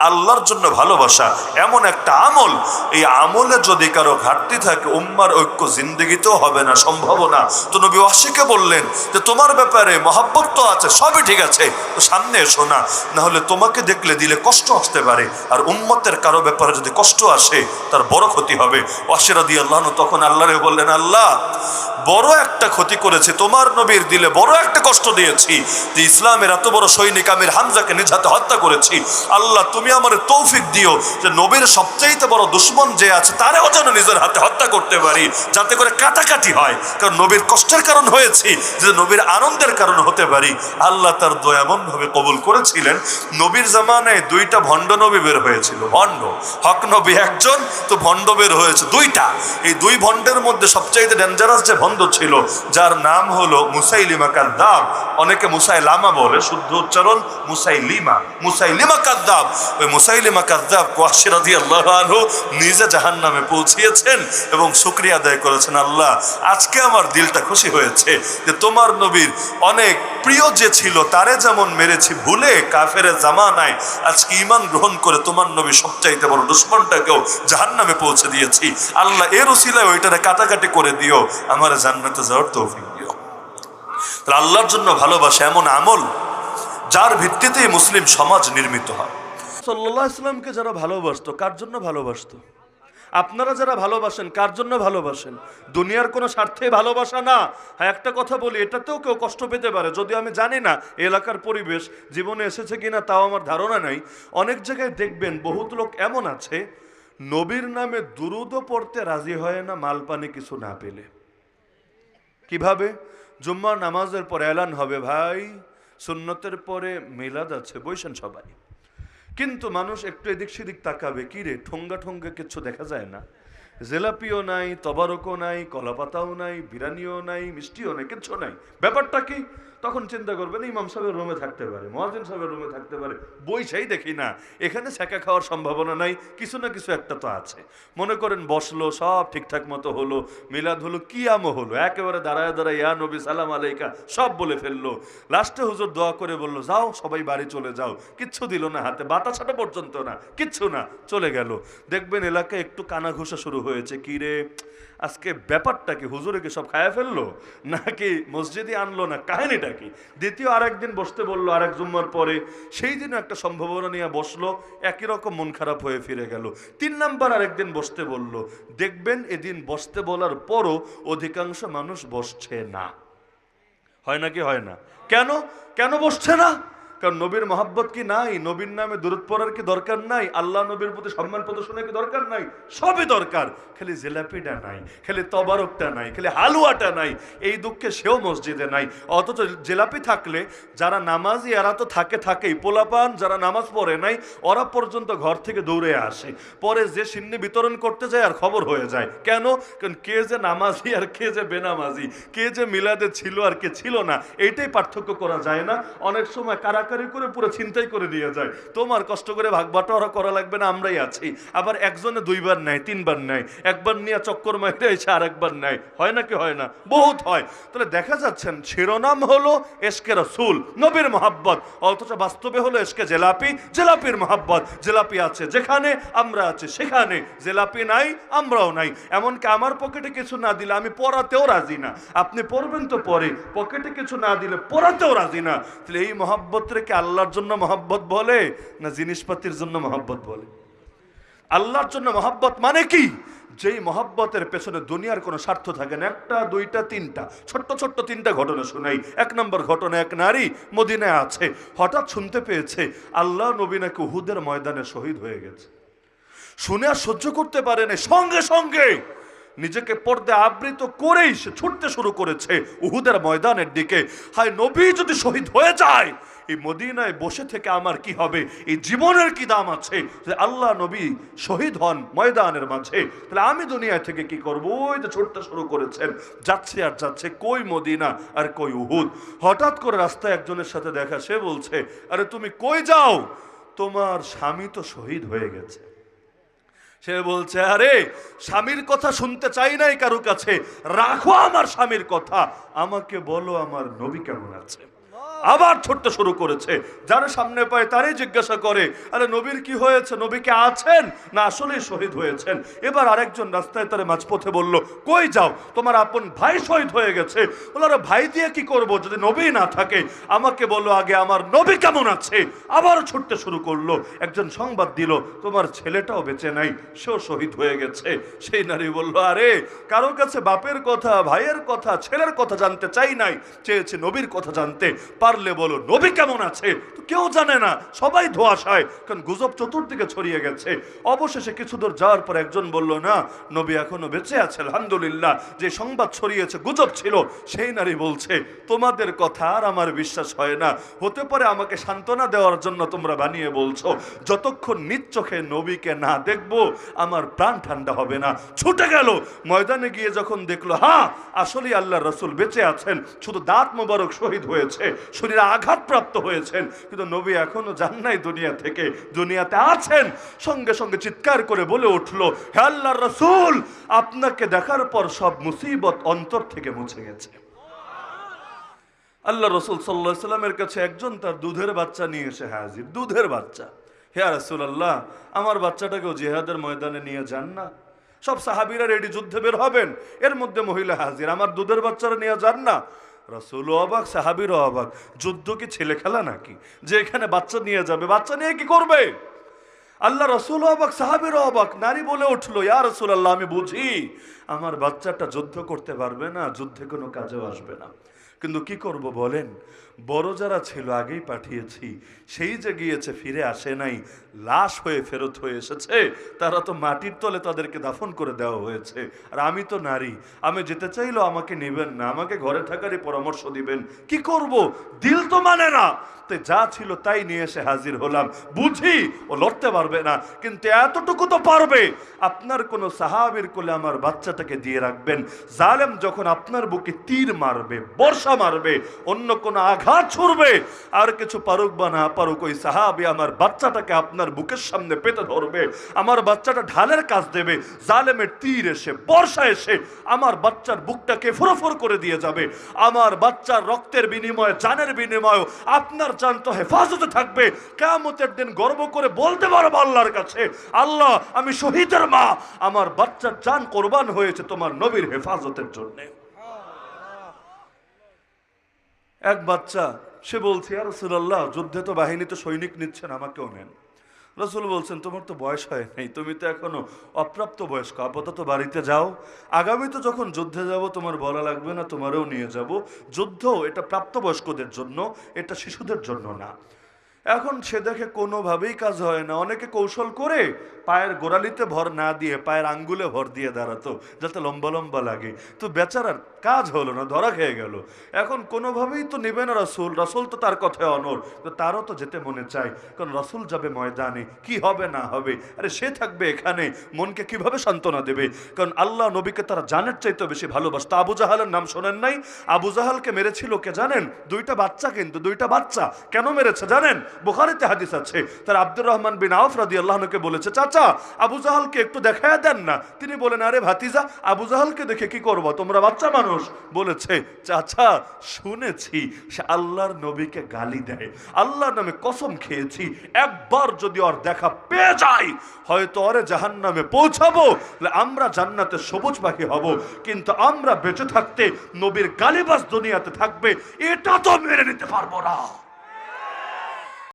আল্লাহর জন্য ভালোবাসা এমন একটা আমল, এই আমলে যদি কারো ঘাটতি থাকে উম্মার ঐক্য জিন্দেগিতেও হবে না, সম্ভব না। তো নবী ওয়াসিকে বললেন যে তোমার ব্যাপারে মহাব্বত তো আছে, সবই ঠিক আছে, তো সামনে এসো না, নাহলে তোমাকে দেখলে দিলে কষ্ট আসতে পারে, আর উম্মতের কারো ব্যাপারে যদি কষ্ট আসে তার বড় ক্ষতি হবে। ওয়াসি রাদিয়াল্লাহু আনহু তখন আল্লাহরে বললেন, আল্লাহ বড় একটা ক্ষতি করেছে, তোমার নবীর দিলে বড় একটা কষ্ট দিয়েছি, যে ইসলামের এত বড় সৈনিক আমির হামজাকে নিজ হাতে হত্যা করেছি। আল্লাহ তুমি আমার তৌফিক দিও যে নবীর সবচাইতে বড় দুশমন যে আছে তারেও যেন নিজের হাতে হত্যা করতে পারি, যাতে করে কাটাকাটি হয়, কারণ নবীর কষ্টের কারণ হয়েছি, যে নবীর আনন্দের কারণ হতে পারি। আল্লাহ তার দোয়া এমন ভাবে কবুল করেছিলেন, নবীর জামানায় দুইটা ভণ্ড নবী বের হয়েছিল, ভণ্ড, হক নবী একজন, তো ভণ্ড বের হয়েছে দুইটা। এই দুই ভণ্ডের মধ্যে সবচাইতে ডেঞ্জারাস যে ভণ্ড ছিল, যার নাম হলো মুসাইলিমা কাযযাব, অনেকে মুসাইলামা বলে, শুদ্ধ উচ্চারণ মুসাইলিমা, মুসাইলিমা কাযযাব। ওই মুসাইলিমা কাযযাব ওয়াসি রাদিয়াল্লাহু আনহু নিজে জাহান্নামে পৌঁছিয়েছেন এবং শুকরিয়া আদায় করেছেন, আল্লাহ আজকে আমার দিলটা খুশি হয়েছে যে তোমার নবীর অনেক প্রিয় যে ছিল তারে যেমন মেরেছি ভুলে কাফের জামানায়, আজকে ঈমান গ্রহণ করে তোমার নবী সবচাইতে বড় দুশমনটাকেও জাহান্নামে পৌঁছে দিয়েছি। আল্লাহ এর উসিলায় ওইটারে কাটাকাটি করে দিও, আমার জান্নাতে যাওয়ার তৌফিক দিও। তাহলে আল্লাহর জন্য ভালোবাসা এমন আমল যার ভিত্তিতেই মুসলিম সমাজ নির্মিত হয়। সাল্লাল্লাহু আলাইহি ওয়াসাল্লামকে যারা ভালোবাসতো, কার জন্য ভালোবাসতো? আপনারা যারা ভালোবাসেন কার জন্য ভালোবাসেন? দুনিয়ার কোনো স্বার্থে ভালোবাসা না। হ্যাঁ, একটা কথা বলি, এটাতেও কেউ কষ্ট পেতে পারে, যদিও আমি জানি না এলাকার পরিবেশ জীবনে এসেছে কিনা, তাও আমার ধারণা নাই। অনেক জায়গায় দেখবেন বহুত লোক এমন আছে, নবীর নামে দুরূদও পড়তে রাজি হয় না মাল পানি কিছু না পেলে। কিভাবে? জুম্মার নামাজের পর এলান হবে, ভাই সুন্নতের পরে মিলাদ আছে, বইসেন সবাই। কিন্তু মানুষ একটু এদিক সেদিক তাকাবে, কি রে ঠোঙ্গা ঠোঙ্গা কিচ্ছু দেখা যায় না, জেলাপিও নাই, তবারকও নাই, কলাপাতাও নাই, বিরিয়ানিও নাই, মিষ্টিও নাই, কিচ্ছু নাই, ব্যাপারটা কি? তখন চিন্তা করবেন ইমাম সাহেবের রুমে থাকতে পারে, মুয়াজ্জিন সাহেবের রুমে থাকতে পারে, বইসাই দেখি না, এখানে ছ্যাঁকা খাওয়ার সম্ভাবনা নাই, কিছু না কিছু একটা তো আছে। মনে করেন বসলো, সব ঠিকঠাক মতো হলো, মিলাদ হলো, কিয়ামও হলো, একেবারে দাঁড়ায় দাঁড়ায় ইয়া নবী সালাম আলাইকা সব বলে ফেললো। লাস্টে হুজুর দোয়া করে বললো যাও সবাই বাড়ি চলে যাও, কিচ্ছু দিল না হাতে, বাতাসাটা পর্যন্ত না, কিচ্ছু না, চলে গেল। দেখবেন এলাকায় একটু কানাঘুষা শুরু হয়েছে, কি রে আজকে ব্যাপারটা কি, হুজুরে কি সব খায়া ফেললো নাকি মসজিদে আনলো না, কাহিনীটা কি? দ্বিতীয় আরেকদিন বসতে বললো, আরেক জুম্মার পরে, সেই দিনও একটা সম্ভাবনা নিয়ে বসলো, একই রকম মন খারাপ হয়ে ফিরে গেল। 3 নাম্বার আরেকদিন বসতে বললো, দেখবেন এদিন বসতে বলার পরও অধিকাংশ মানুষ বসছে না। হয় নাকি হয় না? কেন কেন বসছে না? কারণ নবীর মহাব্বত কি নাই? নবীর নামে দুরূদ পড়ার কি দরকার নাই? আল্লাহ নবীর প্রতি সম্মান প্রদর্শনের কি দরকার নাই? সবই দরকার, খালি জিলাপিটা নাই, খালি তবারকটা নাই, খালি হালুয়াটা নাই, এই দুঃখে সেও মসজিদে নাই। অথচ জিলাপি থাকলে যারা নামাজি এরা তো থাকেই, পোলাপান যারা নামাজ পড়ে নাই ওরা পর্যন্ত ঘর থেকে দৌড়ে আসে, পরে যে সিন্নি বিতরণ করতে যায় আর খবর হয়ে যায়। কেন? কারণ কে যে নামাজি আর কে যে বেনামাজি, কে যে মিলাদে ছিল আর কে ছিল না, এইটাই পার্থক্য করা যায় না। অনেক সময় কারাকারি করে পুরো ছিনতাই করে দিয়ে যায়, তোমার কষ্ট করে ভাগ বাটোয়ারা করা লাগবে না, আমরাই আছি। আবার একজনে 2 বার নেয়, 3 বার নেয়, একবার নিয়ে চক্কর মাইরে এসে আরেকবার নেয়, হয় নাকি হয় না? বহুত হয়। তাহলে দেখা যাচ্ছেন শিরোনাম হলো এশকে রাসূল, নবীর মহাব্বত, অথচ বাস্তবে হলো এশকে জেলাপি, জেলাপির মহাব্বত। জেলাপি আছে যেখানে, আমরা আছি সেখানে, জেলাপি নাই আমরাও নাই। এমনকি আমার পকেটে কিছু না দিলে আমি পড়াতেও রাজি না, আপনি পড়বেন তো পরে, পকেটে কিছু না দিলে পড়াতেও রাজি না। তাহলে এই মহাব্বত রেখে আল্লাহর জন্য মহাব্বত বলে না জিনিসপাতির জন্য মহাব্বত বলে? আল্লাহর জন্য মহাব্বত মানে কি? যেই মহাব্বতের পেছনে দুনিয়ার কোনো স্বার্থ থাকে না। 1, 2, 3টা ছোট্ট 3টা ঘটনা শোনাই। 1 নম্বর ঘটনা, এক নারী মদিনায় আছে, হঠাৎ শুনতে পেয়েছে আল্লাহ নবী নাকি উহুদের ময়দানে শহীদ হয়ে গেছে। শুনে আর সহ্য করতে পারে না, সঙ্গে সঙ্গে নিজেকে পর্দে আবৃত করেই সে ছুটতে শুরু করেছে উহুদের ময়দানের দিকে। হায়, নবী যদি শহীদ হয়ে যায় এই মদিনায় বসে থেকে আমার কি হবে? এই জীবনের কি দাম আছে যে আল্লাহ নবী শহীদ হন ময়দানের মাঝে? তাহলে আমি দুনিয়া থেকে কি করবো? ওই যে ছুটতে শুরু করেছেন, যাচ্ছে আর যাচ্ছে, কই মদিনা আর কই উহুদ। হঠাৎ করে রাস্তায় একজনের সাথে দেখা, সে বলছে, আরে তুমি কই যাও? তোমার স্বামী তো শহীদ হয়ে গেছে। সে বলছে, আরে স্বামীর কথা শুনতে চাই নাই কারো কাছে, রাখো আমার স্বামীর কথা, আমাকে বলো আমার নবী কেমন আছে। আবার ছুটতে শুরু করেছে। যারা সামনে পায় তারই জিজ্ঞাসা করে, আরে নবীর কি হয়েছে, নবী কি আছেন না আসলেই শহীদ হয়েছেন? এবার আরেকজন রাস্তায় তার মাঝপথে বলল, কই যাও, তোমার আপন ভাই শহীদ হয়ে গেছে। বলল, আরে ভাই দিয়ে কি করব যদি নবী না থাকে? আমাকে বলো আগে আমার নবী কেমন আছে। আবার ছুটতে শুরু করলো। একজন সংবাদ দিল, তোমার ছেলেটাও বেঁচে নাই, সেও শহীদ হয়ে গেছে। সেই নারী বলল, আরে কারো কাছে বাপের কথা, ভাইয়ের কথা, ছেলের কথা জানতে চাই নাই, চেয়েছে নবীর কথা জানতে। পারলে বলো নবী কেমন আছে। তো কেউ জানে না, সবাই ধোঁয়াশায়, কারণ গুজব চতুর্দিকে ছড়িয়ে গেছে। অবশেষে কিছু দূর যাওয়ার পর একজন বলল, না নবী এখনো বেঁচে আছে আলহামদুলিল্লাহ, যে সংবাদ ছড়িয়েছে গুজব ছিল। সেই নারী বলছে, তোমাদের কথা আর আমার বিশ্বাস হয় না, হতে পারে আমাকে সান্ত্বনা দেওয়ার জন্য তোমরা বানিয়ে বলছো। যতক্ষণ নিজ চোখে নবীকে না দেখবো আমার প্রাণ ঠান্ডা হবে না। ছুটে গেল, ময়দানে গিয়ে যখন দেখলো হ্যাঁ আসলেই আল্লাহর রাসূল বেঁচে আছেন, শুধু দাঁত মোবারক শহীদ হয়েছে, শরীরে আঘাতপ্রাপ্ত হয়েছেন, কিন্তু নবী এখনো যান নাই দুনিয়া থেকে, দুনিয়াতে আছেন। সঙ্গে সঙ্গে চিৎকার করে বলে উঠলো, হে আল্লাহর রাসূল, আপনাকে দেখার পর সব মুসিবত অন্তর থেকে মুছে গেছে। আল্লাহ রাসূল সাল্লাল্লাহু আলাইহি সাল্লামের কাছে একজন তার দুধের বাচ্চা নিয়ে এসে হাজির। দুধের বাচ্চা, হে রাসূলুল্লাহ, আমার বাচ্চাটাকেও জিহাদের ময়দানে নিয়ে যান না। সব সাহাবীরা রেডি, যুদ্ধে বের হবেন, এর মধ্যে মহিলা হাজির, আমার দুধের বাচ্চারা নিয়ে যান না। রাসূল অবাক, সাহাবীরও অবাক, যুদ্ধ কি ছেলে খেলা নাকি যে এখানে বাচ্চা নিয়ে যাবে? বাচ্চা নিয়ে কি করবে? আল্লাহ রাসূল অবাক, সাহাবীরও অবাক। নারী বলে উঠলো, ইয়া রাসূলুল্লাহ, আমি বুঝি আমার বাচ্চাটা যুদ্ধ করতে পারবে না, যুদ্ধে কোনো কাজেও আসবে না, কিন্তু কি করব বলেন? বড় যারা ছিল আগেই পাঠিয়েছি, সেই যে গিয়েছে ফিরে আসে নাই, লাশ হয়ে ফেরত হয়ে এসেছে, তারা তো মাটির তলে তাদেরকে দাফন করে দেওয়া হয়েছে। আর আমি তো নারী, আমি যেতে চাইলেও আমাকে নেবেন না, আমাকে ঘরে থাকারই পরামর্শ দিবেন। কি করব? দিল তো মানে না। তো যা ছিল তাই নিয়ে এসে হাজির হলাম। বুঝি ও লড়তে পারবে না, কিন্তু এতটুকু তো পারবে, আপনার কোনো সাহাবীর কোলে আমার বাচ্চাটাকে দিয়ে রাখবেন। জালেম যখন আপনার বুকে তীর মারবে, বর্ষা মারবে, অন্য কোনো আঘাত ছুড়বে, আর কিছু পারুক বা না পারুক, ওই সাহাবী আমার বাচ্চাটাকে আপনার বুকের সামনে পেতে ধরবে, আমার বাচ্চাটা ঢালের কাজ দেবে, জালেমের তীর এসে, বর্ষা এসে আমার বাচ্চার বুকটাকে ফোরফোর করে দিয়ে যাবে। আমার বাচ্চার রক্তের বিনিময়ে, জানের বিনিময়ে আপনার জান তো হেফাজতে থাকবে। কিয়ামতের দিন গর্ব করে বলতে পারবো আল্লাহর কাছে, আল্লাহ আমি শহীদের মা, আমার বাচ্চার জান কোরবান হয়েছে তোমার নবীর হেফাজতের জন্য। এক বাচ্চা, সে বলছে, ইয়া রাসূলুল্লাহ, যুদ্ধে তো বাহিনীতে সৈনিক নিচ্ছেন, আমাকেও নেন। রাসূল বলছেন, তোমার তো বয়স হয় নাই, তুমি তো এখনো অপ্রাপ্ত বয়স্ক, আপাতত বাড়িতে যাও, আগামীতে যখন যুদ্ধে যাব তোমার বলা লাগবে না, তোমারও নিয়ে যাব। যুদ্ধ এটা প্রাপ্তবয়স্কদের জন্য, এটা শিশুদের জন্য না। এখন সে দেখে কোনোভাবেই কাজ হয় না, অনেকে কৌশল করে পায়ের গোড়ালিতে ভর না দিয়ে পায়ের আঙ্গুলে ভর দিয়ে দাঁড়াতো যাতে লম্বা লম্বা লাগে, তো বেচারার কাজ হলো না, ধরা খেয়ে গেল। এখন কোনোভাবেই তো নেবে না রাসূল, রাসূল তো তার কথায় অনড়, তো তারও তো যেতে মনে চায়, কারণ রাসূল যাবে ময়দানে, কি হবে না হবে, আরে সে থাকবে এখানে, মনকে কিভাবে সান্ত্বনা দেবে? কারণ আল্লাহ নবীকে তারা জানের চাইতে বেশি ভালোবাসত। আবু জাহালের নাম শোনেন নাই? আবু জাহালকে মেরেছিল কে জানেন? দুইটা বাচ্চা, কিন্তু দুইটা বাচ্চা কেন মেরেছে জানেন? বুখারীতে হাদিস আছে, তার আব্দুর রহমান বিন আউফ রাদিয়াল্লাহু আনহুকে বলেছে, চাচা আবু জাহালকে একটু দেখায় দেন না। তিনি বলেন, আরে ভাতিজা, আবু জাহালকে দেখে কি করবো, তোমরা বাচ্চা মানুষ। বলেছে, চাচা শুনেছি সে আল্লাহর নবীকে গালি দেয়, আল্লাহর নামে কসম খেয়েছি একবার যদি ওর দেখা পেয়ে যাই, হয়তো ওরে জাহান্নামে পৌঁছাবো, আমরা জান্নাতে সবুজ পাখি হব, কিন্তু আমরা বেঁচে থাকতে নবীর গালিবাজ দুনিয়াতে থাকবে, এটা তো মেনে নিতে পারবো না।